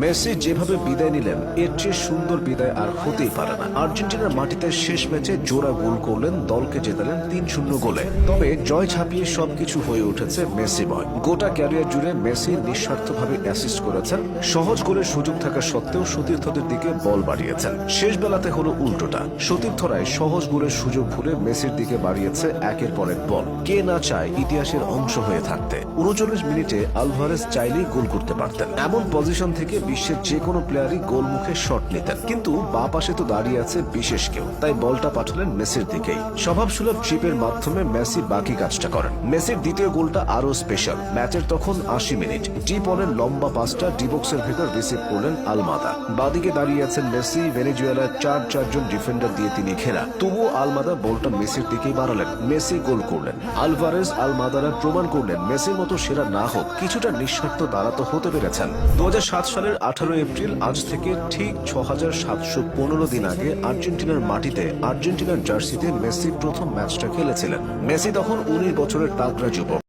Messi যেভাবে বিদায় নিলেন এর চেয়ে সুন্দর বিদায় আর হতেই পারে না। আর্জেন্টিনার মাটিতে শেষ ম্যাচে জোড়া গোল করলেন, দলকে জেতালেন ৩-০ গোলে। তবে জয় ছাপিয়ে সবকিছু হয়ে উঠেছে মেসিময়। গোটা ক্যারিয়ার জুড়ে মেসি নিঃস্বার্থভাবে অ্যাসিস্ট করেছেন, সহজ গোলের সুযোগ থাকা সত্ত্বেও সতীর্থদের দিকে বল বাড়িয়েছেন। শেষ বেলাতে হলো উল্টোটা, সতীর্থরাই সহজ গোলের সুযোগ ভুলে মেসির দিকে বাড়িয়েছে একের পর এক বল। কে না চায় ইতিহাসের অংশ হয়ে থাকতে। ৩৯ মিনিটে আলভারেজ চাইলেই গোল করতে পারতেন। এমন পজিশন থেকে বিশ্বের যে কোনো প্লেয়ারই গোল মুখে শট নিতেন, কিন্তু বাঁ পাশে তো দাঁড়িয়ে আছে বিশেষ কেউ, তাই বলটা পাঠালেন মেসির দিকেই। স্বভাবসুলভ ট্রিপের মাধ্যমে মেসি বাকি কাজটা করেন। মেসির দ্বিতীয় গোলটা আরো স্পেশাল। ম্যাচের তখন ৮০ মিনিট। ডিপ অনের লম্বা পাসটা ডিবক্সের ভেতর রিসিভ করলেন আলমাদা। বাদিকে দাঁড়িয়ে আছেন মেসি, ভেনেজুয়েলার ৪ জন ডিফেন্ডার দিয়ে তিনি ঘেরা। তবুও আলমাদা বলটা মেসির দিকেই বাড়ালেন, মেসি গোল করলেন। আলভারেজ আলমাদারা প্রমাণ করলেন মেসির মতো সেরা না হোক কিছুটা নিঃস্বার্থ দাঁড়াতে হতে পেরেছেন। ২০০৭ সালের ১৮ এপ্রিল, আজ থেকে ঠিক ৬৭১৫ দিন আগে আর্জেন্টিনার মাটিতে আর্জেন্টিনার জার্সিতে মেসি প্রথম ম্যাচটা খেলেছিলেন। মেসি তখন ১৯ বছরের তাগড়া যুবক।